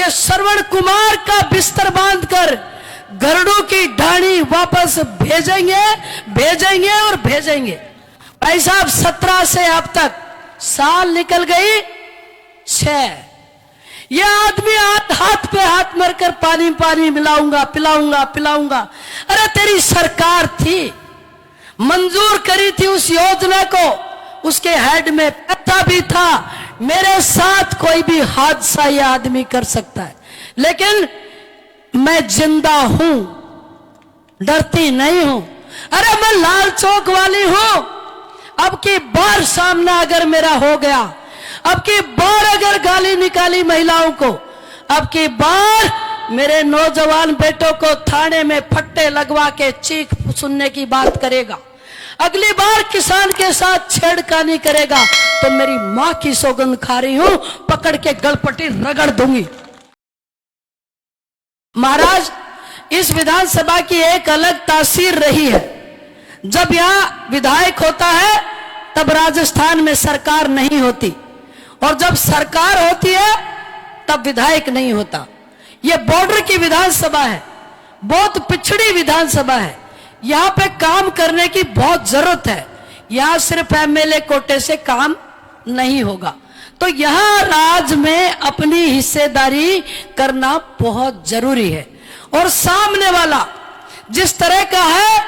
कि श्रवण कुमार का बिस्तर बांधकर गरुड़ों की ढाणी वापस भेजेंगे और भेजेंगे। भाई साहब 17 से अब तक साल निकल गई 6। यह आदमी हाथ पे हाथ मारकर पानी मिलाऊंगा पिलाऊंगा। अरे तेरी सरकार थी, मंजूर करी थी उस योजना को, उसके हेड में पैसा भी था। मेरे साथ कोई भी हादसा यह आदमी कर सकता है, लेकिन मैं जिंदा हूं, डरती नहीं हूं। अरे मैं लाल चौक वाली हूं। अब की बार सामना अगर मेरा हो गया, अब की बार अगर गाली निकाली महिलाओं को, अब की बार मेरे नौजवान बेटों को थाने में फट्टे लगवा के चीख सुनने की बात करेगा, अगली बार किसान के साथ छेड़खानी करेगा, तो मेरी मां की सौगंध खा रही हूं, पकड़ के गलपटी रगड़ दूंगी। महाराज, इस विधानसभा की एक अलग तासीर रही है। जब यहां विधायक होता है तब राजस्थान में सरकार नहीं होती, और जब सरकार होती है तब विधायक नहीं होता। यह बॉर्डर की विधानसभा है, बहुत पिछड़ी विधानसभा है। यहां पे काम करने की बहुत जरूरत है। यहां सिर्फ एमएलए कोटे से काम नहीं होगा, तो यहां राज में अपनी हिस्सेदारी करना बहुत जरूरी है। और सामने वाला जिस तरह का है,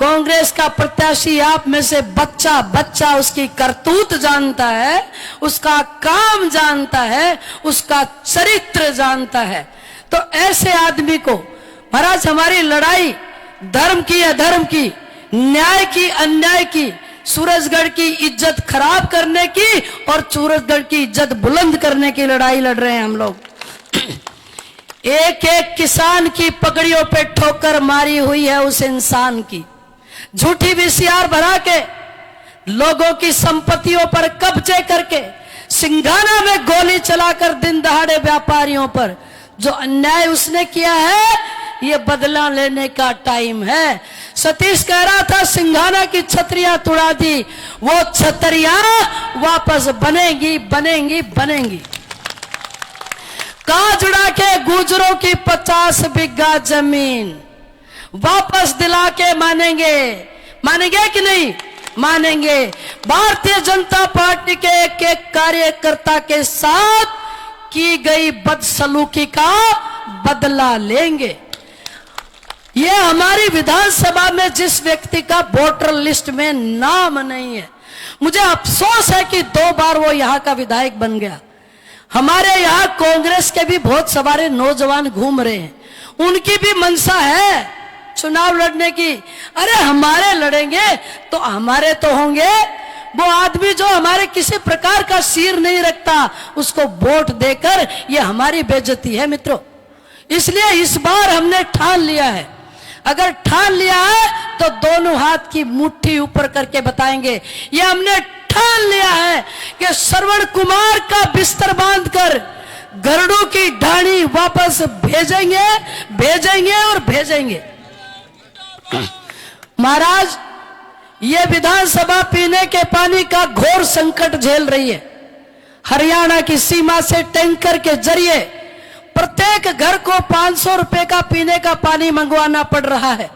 कांग्रेस का प्रत्याशी आप में से बच्चा उसकी करतूत जानता है, उसका काम जानता है, उसका चरित्र जानता है। तो ऐसे आदमी को महाराज, हमारी लड़ाई धर्म की अधर्म की, न्याय की अन्याय की, सूरजगढ़ की इज्जत खराब करने की और सूरजगढ़ की इज्जत बुलंद करने की लड़ाई लड़ रहे हैं हम लोग। एक एक किसान की पगड़ियों पे ठोकर मारी हुई है उस इंसान की। झूठी वीसीआर भरा के लोगों की संपत्तियों पर कब्जे करके, सिंघाना में गोली चलाकर दिन दहाड़े व्यापारियों पर जो अन्याय उसने किया है, ये बदला लेने का टाइम है। सतीश कह रहा था सिंघाना की छतरियां तुड़ा दी, वो छतरियां वापस बनेंगी। काज उड़ा के गुजरों की 50 बीघा जमीन वापस दिला के मानेंगे कि नहीं मानेंगे। भारतीय जनता पार्टी के एक कार्यकर्ता के साथ की गई बदसलूकी का बदला लेंगे। ये हमारी विधानसभा में जिस व्यक्ति का वोटर लिस्ट में नाम नहीं है, मुझे अफसोस है कि 2 बार वो यहाँ का विधायक बन गया। हमारे यहाँ कांग्रेस के भी बहुत सारे नौजवान घूम रहे हैं, उनकी भी मंशा है चुनाव लड़ने की। अरे हमारे लड़ेंगे तो हमारे तो होंगे। वो आदमी जो हमारे किसी प्रकार का सिर नहीं रखता, उसको वोट देकर ये हमारी बेइज्जती है मित्रों। इसलिए इस बार हमने ठान लिया है, अगर ठान लिया है तो दोनों हाथ की मुट्ठी ऊपर करके बताएंगे, ये हमने ठान लिया है कि श्रवण कुमार का बिस्तर बांधकर गरुड़ों की ढाणी वापस भेजेंगे और भेजेंगे। महाराज, ये विधानसभा पीने के पानी का घोर संकट झेल रही है। हरियाणा की सीमा से टैंकर के जरिए प्रत्येक घर को 500 रुपए का पीने का पानी मंगवाना पड़ रहा है।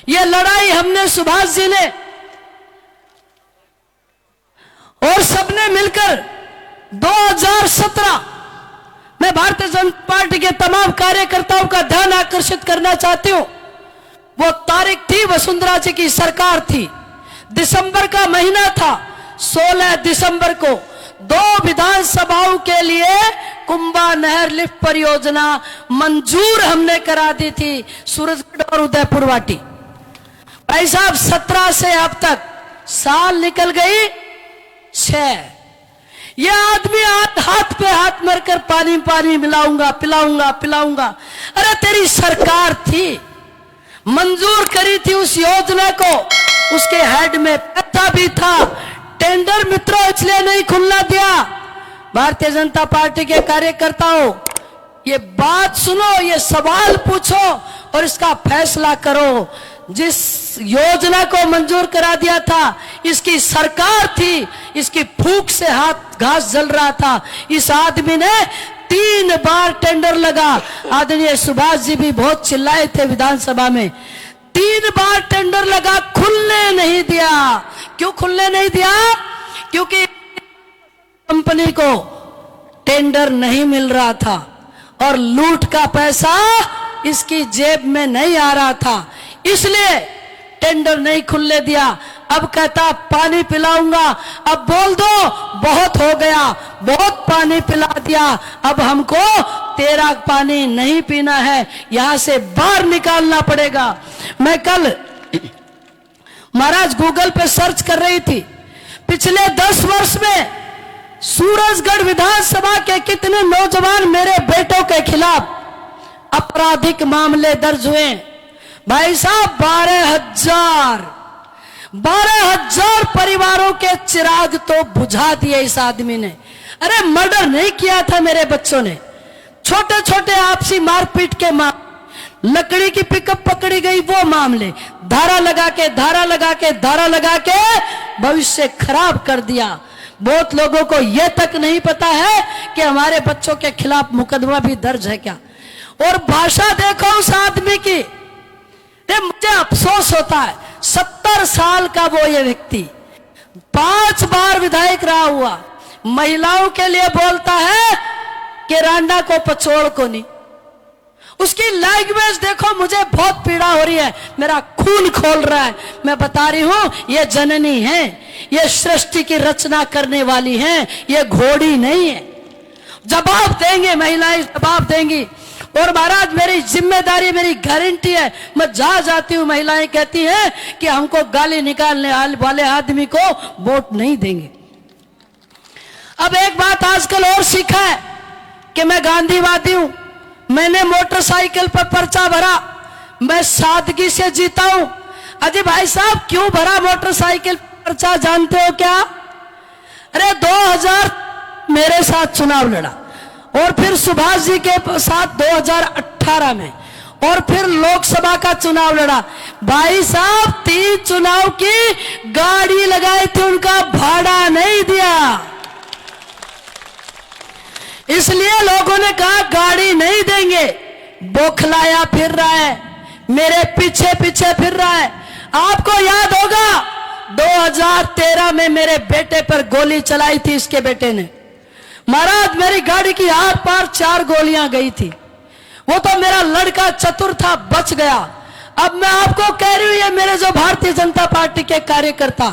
यह लड़ाई हमने सुभाष जी ने और सबने मिलकर 2017 में भारतीय जनता पार्टी के तमाम कार्यकर्ताओं का ध्यान आकर्षित करना चाहती हूं। वो तारीख थी, वसुंधरा जी की सरकार थी, दिसंबर का महीना था। 16 दिसंबर को 2 विधानसभाओं के लिए कुंभा नहर लिफ्ट परियोजना मंजूर हमने करा दी थी, सूरजगढ़ और उदयपुर वाटी। भाई साहब 17 से अब तक साल निकल गई 6। यह आदमी हाथ पे हाथ मारकर पानी मिलाऊंगा पिलाऊंगा। अरे तेरी सरकार थी, मंजूर करी थी उस योजना को, उसके हेड में पैसा भी था। टेंडर मित्रों इसलिए नहीं खुलना दिया। भारतीय जनता पार्टी के कार्यकर्ताओं, ये बात सुनो, ये सवाल पूछो और इसका फैसला करो। जिस योजना को मंजूर करा दिया था, इसकी सरकार थी, इसकी फूंक से हाथ घास जल रहा था। इस आदमी ने 3 बार टेंडर लगा। आदरणीय सुभाष जी भी बहुत चिल्लाए थे विधानसभा में। 3 बार टेंडर लगा, खुलने नहीं दिया। क्यों खुलने नहीं दिया? क्योंकि कंपनी को टेंडर नहीं मिल रहा था और लूट का पैसा इसकी जेब में नहीं आ रहा था, इसलिए टेंडर नहीं खुलने दिया। अब कहता पानी पिलाऊंगा। अब बोल दो बहुत हो गया, बहुत पानी पिला दिया, अब हमको तेरा पानी नहीं पीना है, यहां से बाहर निकालना पड़ेगा। मैं कल महाराज गूगल पे सर्च कर रही थी, पिछले 10 वर्ष में सूरजगढ़ विधानसभा के कितने नौजवान मेरे बेटों के खिलाफ आपराधिक मामले दर्ज हुए। भाई साहब 12,000 परिवारों के चिराग तो बुझा दिए इस आदमी ने। अरे मर्डर नहीं किया था मेरे बच्चों ने, छोटे छोटे आपसी मारपीट के मामले, लकड़ी की पिकअप पकड़ी गई वो मामले, धारा लगा के भविष्य खराब कर दिया। बहुत लोगों को यह तक नहीं पता है कि हमारे बच्चों के खिलाफ मुकदमा भी दर्ज है क्या। और भाषा देखो उस आदमी की, मुझे अफसोस होता है। 70 साल का वो ये व्यक्ति 5 बार विधायक रहा हुआ, महिलाओं के लिए बोलता है कि रांडा को पचोड़ को नहीं। उसकी लैंग्वेज देखो, मुझे बहुत पीड़ा हो रही है, मेरा खून खोल रहा है। मैं बता रही हूं ये जननी है, ये सृष्टि की रचना करने वाली है, ये घोड़ी नहीं है। जवाब देंगे महिलाएं, जवाब देंगी। और महाराज मेरी जिम्मेदारी, मेरी गारंटी है, मैं जहां जाती हूं महिलाएं कहती हैं कि हमको गाली निकालने वाले आदमी को वोट नहीं देंगे। अब एक बात आजकल और सीखा है कि मैं गांधीवादी हूं, मैंने मोटरसाइकिल पर पर्चा भरा, मैं सादगी से जीता हूं। अजय भाई साहब क्यों भरा मोटरसाइकिल पर्चा जानते हो क्या? अरे 2000 मेरे साथ चुनाव लड़ा और फिर सुभाष जी के साथ 2018 में और फिर लोकसभा का चुनाव लड़ा। भाई साहब 3 चुनाव की गाड़ी लगाई थी, उनका भाड़ा नहीं दिया। इसलिए लोगों ने कहा गाड़ी नहीं देंगे। बौखलाया फिर रहा है, मेरे पीछे पीछे फिर रहा है। आपको याद होगा 2013 में मेरे बेटे पर गोली चलाई थी इसके बेटे ने। महाराज मेरी गाड़ी की आर पार 4 गोलियां गई थी। वो तो मेरा लड़का चतुर था, बच गया। अब मैं आपको कह रही हूं, ये मेरे जो भारतीय जनता पार्टी के कार्यकर्ता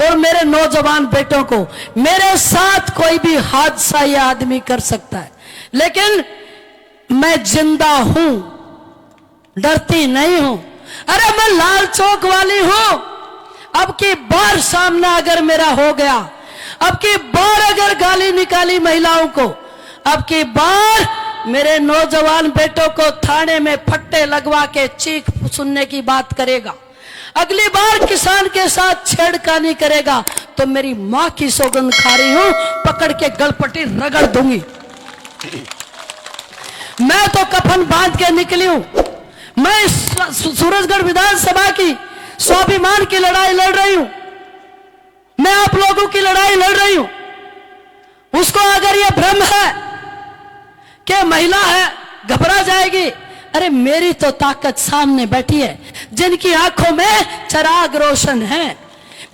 और मेरे नौजवान बेटों को, मेरे साथ कोई भी हादसा ये आदमी कर सकता है, लेकिन मैं जिंदा हूं, डरती नहीं हूं। अरे मैं लाल चौक वाली हूं। अब की बार सामना अगर मेरा हो गया, अब की बार अगर गाली निकाली महिलाओं को, अब की बार मेरे नौजवान बेटों को थाने में फट्टे लगवा के चीख सुनने की बात करेगा, अगली बार किसान के साथ छेड़खानी करेगा, तो मेरी मां की सौगंध खा रही हूं, पकड़ के गलपटी रगड़ दूंगी। मैं तो कफन बांध के निकली हूं। मैं सूरजगढ़ विधानसभा की स्वाभिमान की लड़ाई लड़ रही हूं, मैं आप लोगों की लड़ाई लड़ रही हूं। उसको अगर यह भ्रम है कि महिला है घबरा जाएगी, अरे मेरी तो ताकत सामने बैठी है, जिनकी आंखों में चिराग रोशन है।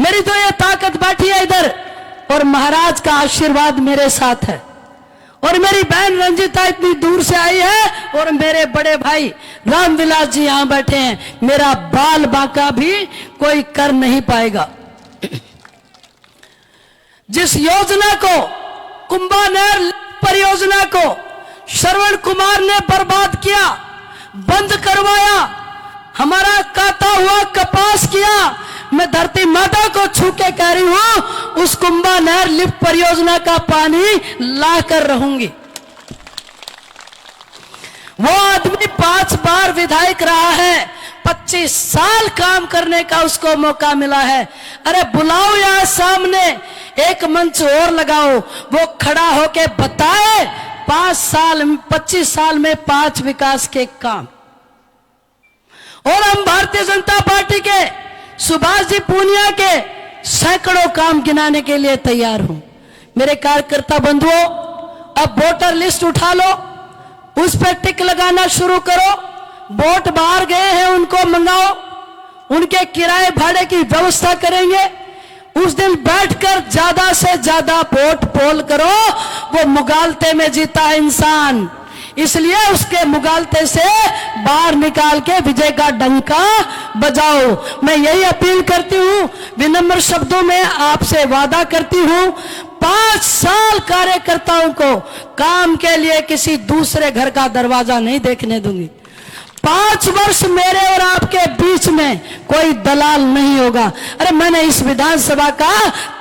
मेरी तो यह ताकत बैठी है इधर, और महाराज का आशीर्वाद मेरे साथ है। और मेरी बहन रंजिता इतनी दूर से आई है, और मेरे बड़े भाई रामविलास जी यहां बैठे हैं। मेरा बाल बांका भी कोई कर नहीं पाएगा। जिस योजना को, कुंभा नहर परियोजना को श्रवण कुमार ने बर्बाद किया, बंद करवाया, हमारा काटा हुआ कपास किया, मैं धरती माता को छू के कह रही हूं, उस कुंभा नहर लिफ्ट परियोजना का पानी ला कर रहूंगी। वो आदमी 5 बार विधायक रहा है, 25 साल काम करने का उसको मौका मिला है। अरे बुलाओ यहां सामने, एक मंच और लगाओ, वो खड़ा होके बताए 25 साल में 5 विकास के काम। और हम भारतीय जनता पार्टी के सुभाष जी पूनिया के सैकड़ों काम गिनाने के लिए तैयार हूं। मेरे कार्यकर्ता बंधुओं, अब वोटर लिस्ट उठा लो, उस पर टिक लगाना शुरू करो। वोट बाहर गए हैं उनको मंगाओ, उनके किराए भाड़े की व्यवस्था करेंगे। उस दिन बैठकर ज्यादा से ज्यादा वोट पोल करो। वो मुगालते में जीता है इंसान, इसलिए उसके मुगालते से बाहर निकाल के विजय का डंका बजाओ। मैं यही अपील करती हूं, विनम्र शब्दों में आपसे वादा करती हूं, 5 साल कार्यकर्ताओं को काम के लिए किसी दूसरे घर का दरवाजा नहीं देखने दूंगी। 5 वर्ष मेरे और आपके बीच में कोई दलाल नहीं होगा। अरे मैंने इस विधानसभा का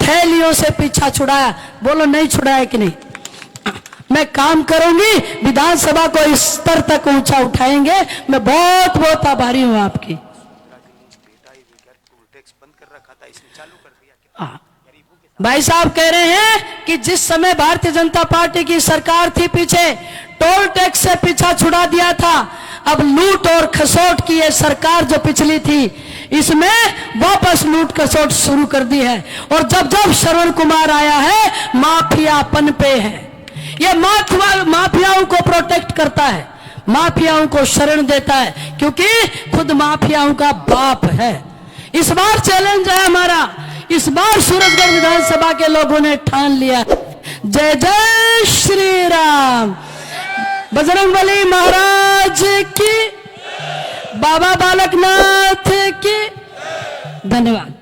थैलियों से पीछा छुड़ाया, बोलो नहीं छुड़ाया कि नहीं? मैं काम करूंगी, विधानसभा को इस स्तर तक ऊंचा उठाएंगे। मैं बहुत बहुत आभारी हूं आपकी। भाई साहब कह रहे हैं कि जिस समय भारतीय जनता पार्टी की सरकार थी पीछे, टोल टैक्स से पीछा छुड़ा दिया था। अब लूट और खसोट की ये सरकार जो पिछली थी, इसमें वापस लूट खसोट शुरू कर दी है। और जब जब श्रवण कुमार आया है, माफियापन पे है। ये माफियाओं को प्रोटेक्ट करता है, माफियाओं को शरण देता है, क्योंकि खुद माफियाओं का बाप है। इस बार चैलेंज है हमारा, इस बार सूरजगढ़ विधानसभा के लोगों ने ठान लिया। जय जय श्री राम, बजरंगबली महाराज की, बाबा बालकनाथ की। धन्यवाद।